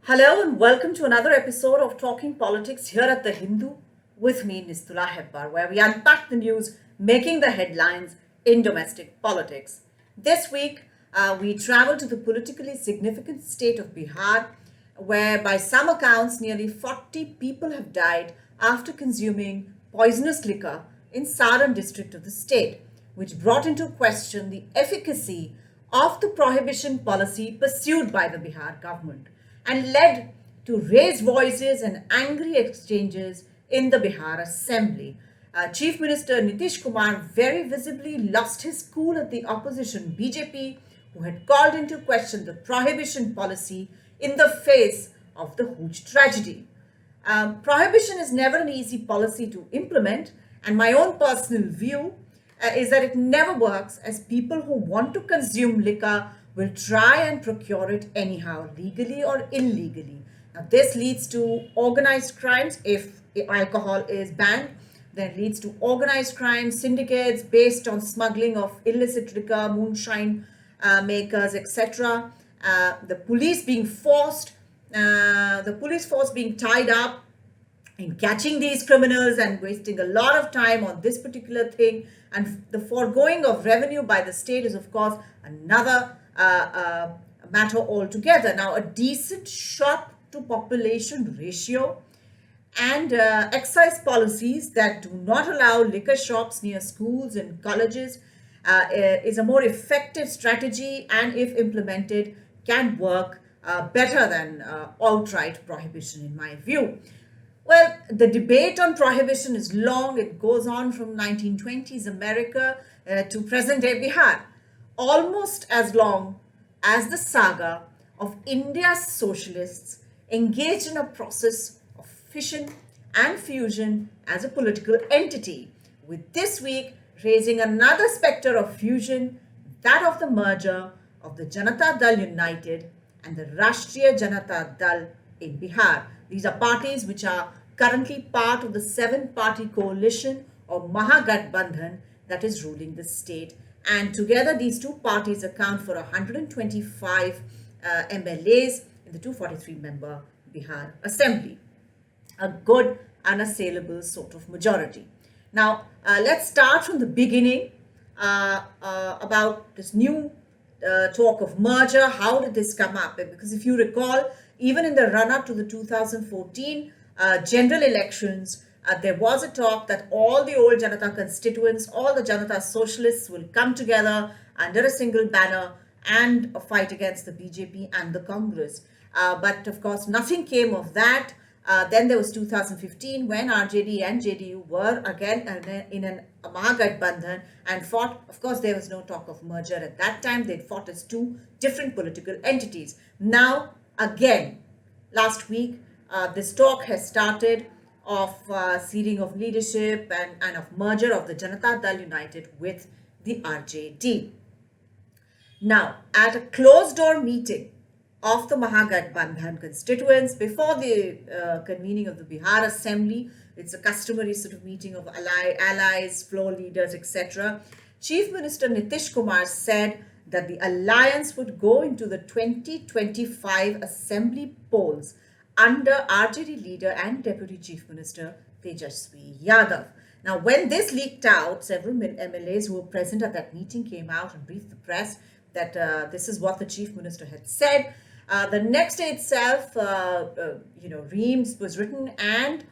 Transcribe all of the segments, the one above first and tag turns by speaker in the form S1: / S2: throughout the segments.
S1: Hello and welcome to another episode of Talking Politics here at The Hindu with me, Nistula Hebbar, where we unpack the news making the headlines in domestic politics. This week, we travel to the politically significant state of Bihar, where by some accounts, nearly 40 people have died after consuming poisonous liquor in Saran district of the state, which brought into question the efficacy of the prohibition policy pursued by the Bihar government and led to raised voices and angry exchanges in the Bihar assembly. Chief Minister Nitish Kumar very visibly lost his cool at the opposition BJP, who had called into question the prohibition policy in the face of the Hooch tragedy. Prohibition is never an easy policy to implement, and my own personal view is that it never works, as people who want to consume liquor will try and procure it anyhow, legally or illegally. Now, this leads to organized crimes if alcohol is banned. Then it leads to organized crime syndicates based on smuggling of illicit liquor, moonshine makers, etc. The police force being tied up in catching these criminals and wasting a lot of time on this particular thing. And the foregoing of revenue by the state is, of course, another matter altogether. Now, a decent shop to population ratio and excise policies that do not allow liquor shops near schools and colleges is a more effective strategy, and if implemented can work better than outright prohibition, in my view. Well, the debate on prohibition is long. It goes on from 1920s America to present day Bihar, almost as long as the saga of India's socialists engaged in a process of fission and fusion as a political entity, with this week raising another spectre of fusion, that of the merger of the Janata Dal United and the Rashtriya Janata Dal in Bihar. These are parties which are currently part of the seven-party coalition or Mahagathbandhan that is ruling the state. And together, these two parties account for 125 MLAs in the 243-member Bihar Assembly. A good, unassailable sort of majority. Now, let's start from the beginning about this new talk of merger. How did this come up? Because if you recall, even in the run-up to the 2014 general elections, there was a talk that all the old Janata constituents, all the Janata socialists will come together under a single banner and fight against the BJP and the Congress. But of course, nothing came of that. Then there was 2015 when RJD and JDU were again in a Mahagathbandhan and fought. Of course, there was no talk of merger at that time. They fought as two different political entities. Now, again, last week, this talk has started of ceding of leadership and of merger of the Janata Dal United with the RJD. Now, at a closed-door meeting of the Mahagathbandhan constituents before the convening of the Bihar Assembly, it's a customary sort of meeting of allies, floor leaders, etc. Chief Minister Nitish Kumar said that the alliance would go into the 2025 Assembly polls under RJD leader and Deputy Chief Minister Tejashwi Yadav. Now, when this leaked out, several MLAs who were present at that meeting came out and briefed the press that this is what the Chief Minister had said. The next day itself, Reams was written, and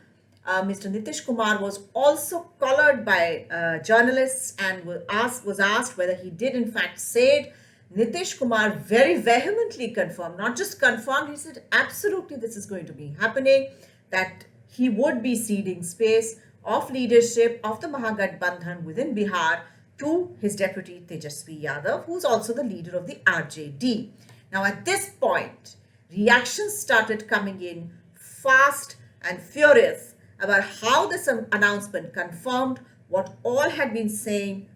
S1: Mr. Nitish Kumar was also collared by journalists and was asked whether he did in fact say it. Nitish Kumar very vehemently confirmed, not just confirmed, he said absolutely this is going to be happening, that he would be ceding space of leadership of the Mahagathbandhan within Bihar to his deputy Tejashwi Yadav, who's also the leader of the RJD. Now, at this point, reactions started coming in fast and furious about how this announcement confirmed what all had been saying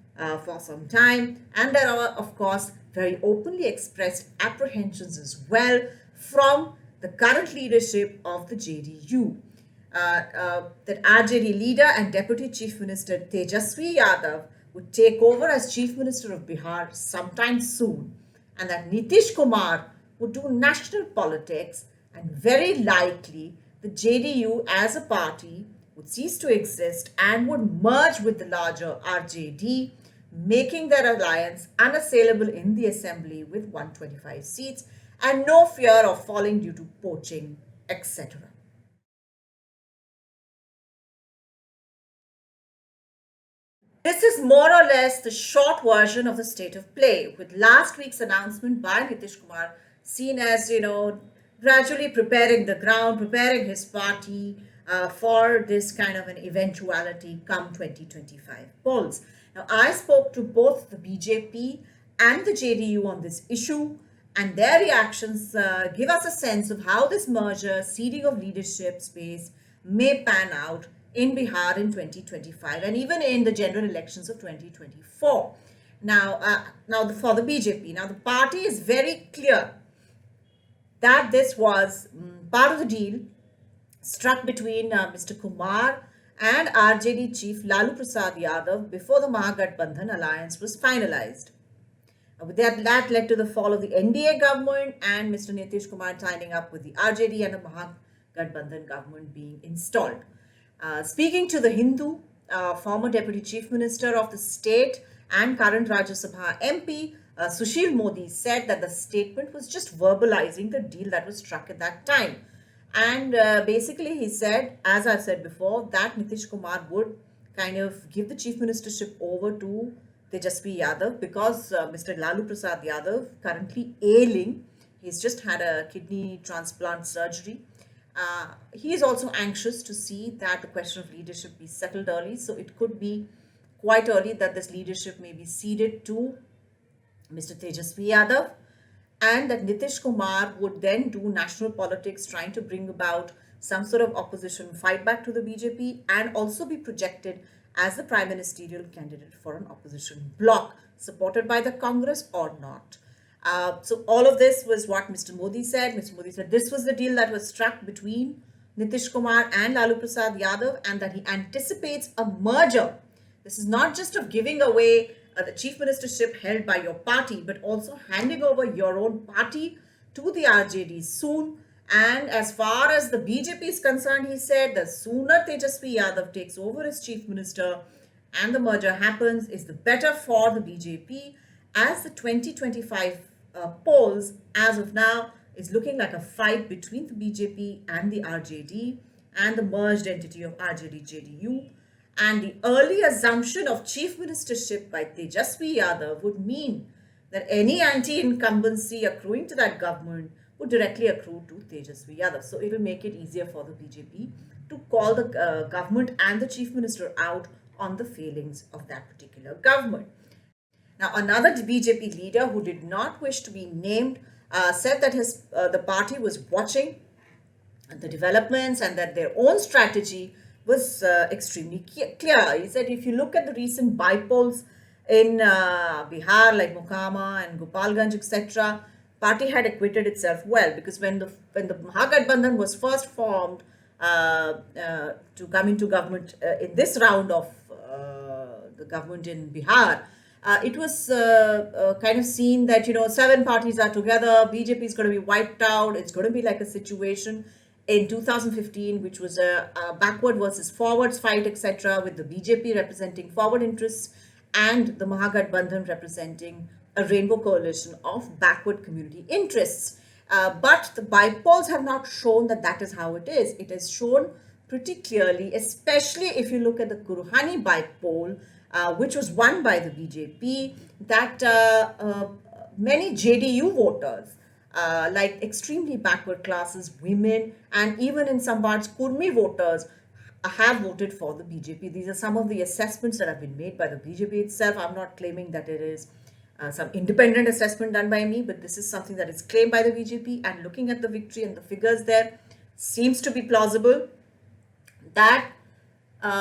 S1: for some time, and there are, of course, very openly expressed apprehensions as well from the current leadership of the JDU. That RJD leader and Deputy Chief Minister Tejashwi Yadav would take over as Chief Minister of Bihar sometime soon, and that Nitish Kumar would do national politics And very likely, the JDU as a party would cease to exist and would merge with the larger RJD, making their alliance unassailable in the assembly with 125 seats and no fear of falling due to poaching, etc. This is more or less the short version of the state of play, with last week's announcement by Nitish Kumar seen as, gradually preparing the ground, preparing his party for this kind of an eventuality come 2025 polls. Now, I spoke to both the BJP and the JDU on this issue, and their reactions give us a sense of how this merger, ceding of leadership space, may pan out in Bihar in 2025 and even in the general elections of 2024. Now, for the BJP, now the party is very clear that this was part of the deal struck between Mr. Kumar and RJD chief Lalu Prasad Yadav before the Mahagathbandhan alliance was finalized. That led to the fall of the NDA government and Mr. Nitish Kumar signing up with the RJD and the Mahagathbandhan government being installed. Speaking to the Hindu, former Deputy Chief Minister of the state and current Rajya Sabha MP, Sushil Modi said that the statement was just verbalizing the deal that was struck at that time. And basically he said, as I've said before, that Nitish Kumar would kind of give the chief ministership over to Tejashwi Yadav because Mr. Lalu Prasad Yadav, currently ailing, he's just had a kidney transplant surgery. He is also anxious to see that the question of leadership be settled early. So it could be quite early that this leadership may be ceded to Mr. Tejashwi Yadav, and that Nitish Kumar would then do national politics, trying to bring about some sort of opposition fight back to the BJP and also be projected as the prime ministerial candidate for an opposition bloc supported by the Congress or not. So all of this was what Mr. Modi said. Mr. Modi said this was the deal that was struck between Nitish Kumar and Lalu Prasad Yadav, and that he anticipates a merger. This is not just of giving away the chief ministership held by your party, but also handing over your own party to the RJD soon. And as far as the BJP is concerned, he said the sooner Tejashwi Yadav takes over as chief minister and the merger happens is the better for the BJP, as the 2025 polls as of now is looking like a fight between the BJP and the RJD and the merged entity of RJD-JDU. And the early assumption of chief ministership by Tejashwi Yadav would mean that any anti-incumbency accruing to that government would directly accrue to Tejashwi Yadav. So it will make it easier for the BJP to call the government and the chief minister out on the failings of that particular government. Now, another BJP leader who did not wish to be named said that the party was watching the developments and that their own strategy was extremely clear. He said if you look at the recent bypolls in Bihar like Mokama and Gopalganj, etc., party had acquitted itself well, because when the Mahagathbandhan was first formed to come into government in this round of the government in Bihar, it was kind of seen that 7 parties are together, BJP is going to be wiped out. It's going to be like a situation in 2015, which was a backward versus forwards fight, etc., with the BJP representing forward interests and the Mahagathbandhan representing a rainbow coalition of backward community interests. But the bypolls have not shown that that is how it is. It has shown pretty clearly, especially if you look at the Kuruhani bypoll, which was won by the BJP, that many JDU voters, like extremely backward classes, women, and even in some parts Kurmi voters, have voted for the BJP. These are some of the assessments that have been made by the BJP itself. I'm not claiming that it is some independent assessment done by me, but this is something that is claimed by the BJP, and looking at the victory and the figures there, seems to be plausible that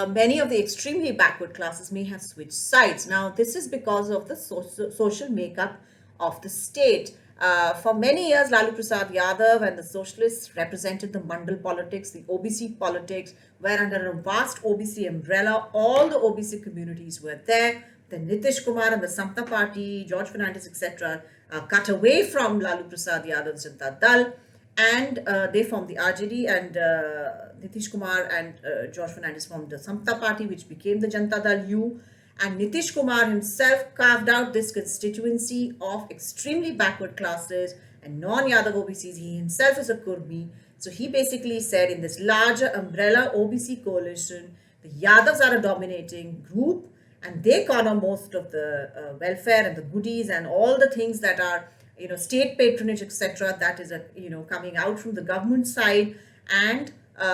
S1: many of the extremely backward classes may have switched sides. Now, this is because of the social makeup of the state. For many years, Lalu Prasad Yadav and the socialists represented the mantle politics, the OBC politics, where under a vast OBC umbrella, all the OBC communities were there. Then Nitish Kumar and the Samta Party, George Fernandez, etc., cut away from Lalu Prasad Yadav's Janata Dal and they formed the RJD, and Nitish Kumar and George Fernandez formed the Samta Party, which became the Janata Dal U. And Nitish Kumar himself carved out this constituency of extremely backward classes and non-Yadav OBCs. He himself is a Kurmi. So he basically said in this larger umbrella OBC coalition, the Yadavs are a dominating group and they corner most of the welfare and the goodies and all the things that are, state patronage, etc., that is, coming out from the government side, and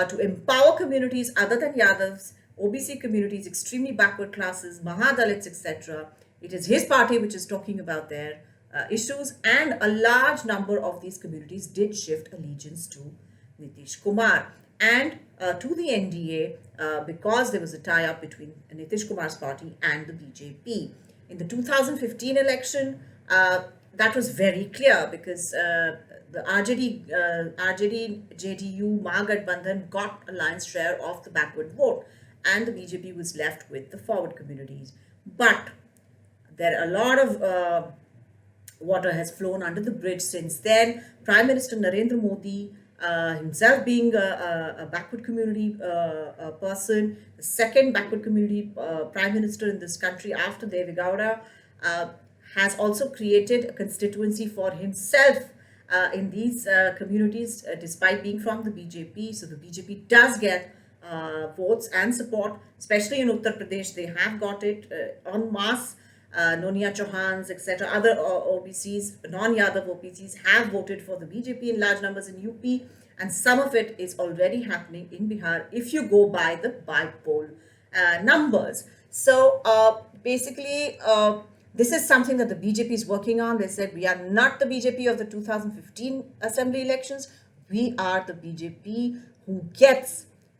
S1: to empower communities other than Yadavs, OBC communities, extremely backward classes, Mahadalits, etc. It is his party which is talking about their issues, and a large number of these communities did shift allegiance to Nitish Kumar and to the NDA because there was a tie-up between Nitish Kumar's party and the BJP. In the 2015 election, that was very clear because the RJD, JDU, Mahagathbandhan got a lion's share of the backward vote, and the BJP was left with the forward communities. But there are a lot of water has flown under the bridge since then. Prime Minister Narendra Modi, himself being a backward community person, the second backward community prime minister in this country after Deve Gowda, has also created a constituency for himself in these communities, despite being from the BJP. So the BJP does get votes and support, especially in Uttar Pradesh. They have got it en masse. Nonia Chauhans, etc., other OBCs, non-Yadav OBCs have voted for the BJP in large numbers in UP, and some of it is already happening in Bihar if you go by the by-poll numbers. So basically, this is something that the BJP is working on. They said, we are not the BJP of the 2015 assembly elections. We are the BJP who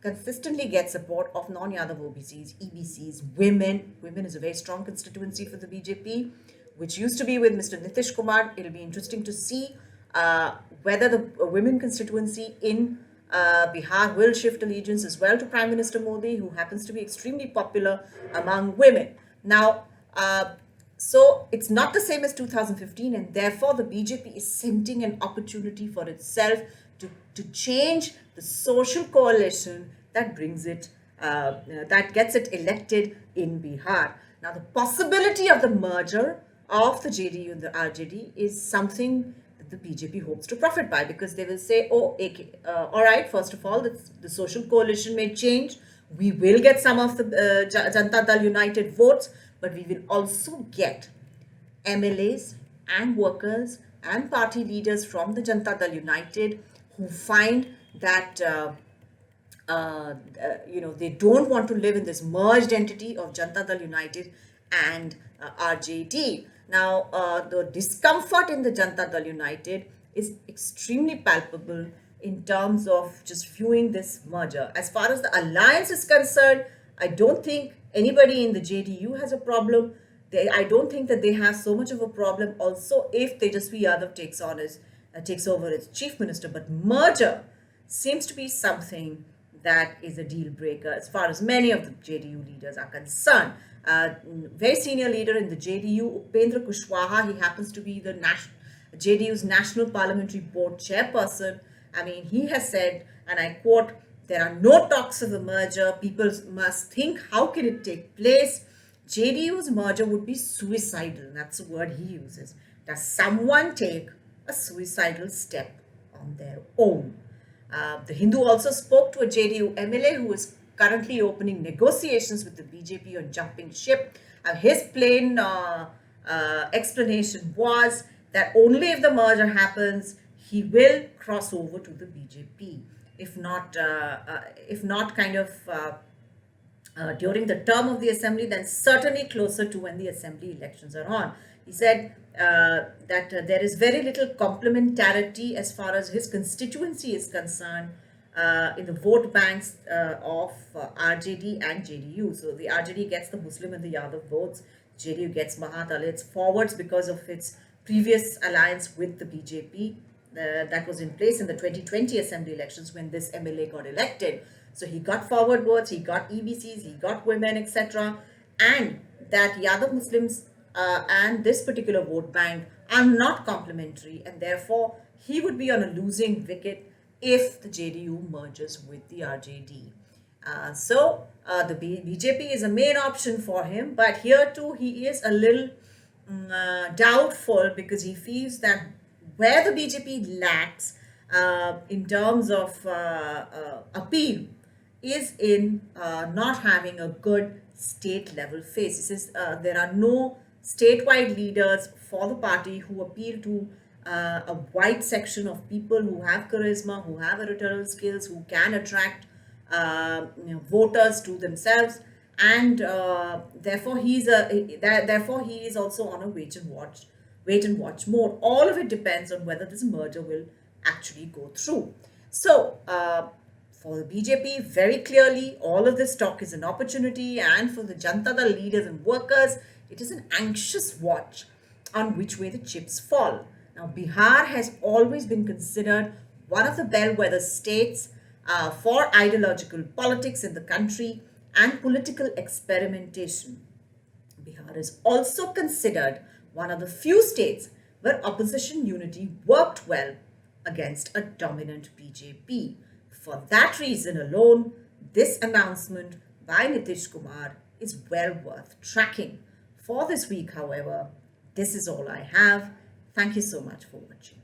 S1: consistently gets support of non-Yadav OBCs, EBCs, women. Women is a very strong constituency for the BJP, which used to be with Mr. Nitish Kumar. It'll be interesting to see whether the women constituency in Bihar will shift allegiance as well to Prime Minister Modi, who happens to be extremely popular among women. Now, so it's not the same as 2015, and therefore the BJP is scenting an opportunity for itself to change the social coalition that brings it, that gets it elected in Bihar. Now, the possibility of the merger of the JDU and the RJD is something that the BJP hopes to profit by, because they will say, all right, first of all, the social coalition may change. We will get some of the Janata Dal United votes, but we will also get MLAs and workers and party leaders from the Janata Dal United who find that they don't want to live in this merged entity of Janata Dal United and RJD. Now, the discomfort in the Janata Dal United is extremely palpable in terms of just viewing this merger. As far as the alliance is concerned, I don't think anybody in the JDU has a problem. I don't think that they have so much of a problem also if Tejashwi Yadav takes over as chief minister. But merger seems to be something that is a deal breaker as far as many of the JDU leaders are concerned. Very senior leader in the JDU, Upendra Kushwaha, he happens to be the JDU's National Parliamentary Board chairperson. I mean, he has said, and I quote, "There are no talks of a merger. People must think, how can it take place? JDU's merger would be suicidal." That's the word he uses. Does someone take a suicidal step on their own? The Hindu also spoke to a JDU MLA who is currently opening negotiations with the BJP on jumping ship. His plain explanation was that only if the merger happens, he will cross over to the BJP. If not during the term of the assembly, then certainly closer to when the assembly elections are on. He said that there is very little complementarity as far as his constituency is concerned in the vote banks of RJD and JDU. So the RJD gets the Muslim and the Yadav votes. JDU gets Mahadalits forwards because of its previous alliance with the BJP that was in place in the 2020 assembly elections when this MLA got elected. So he got forward votes, he got EBCs, he got women, etc. And that Yadav Muslims and this particular vote bank are not complementary, and therefore he would be on a losing wicket if the JDU merges with the RJD. The BJP is a main option for him, but here too he is a little doubtful, because he feels that where the BJP lacks in terms of appeal is in not having a good state level face. He says there are no statewide leaders for the party who appeal to a wide section of people who have charisma, who have electoral skills, who can attract voters to themselves, and therefore therefore he is also on a wait and watch mode. All of it depends on whether this merger will actually go through. So for the BJP, very clearly, all of this talk is an opportunity, and for the Janata Dal leaders and workers, it is an anxious watch on which way the chips fall. Now, Bihar has always been considered one of the bellwether states for ideological politics in the country and political experimentation. Bihar is also considered one of the few states where opposition unity worked well against a dominant BJP. For that reason alone, this announcement by Nitish Kumar is well worth tracking. For this week, however, this is all I have. Thank you so much for watching.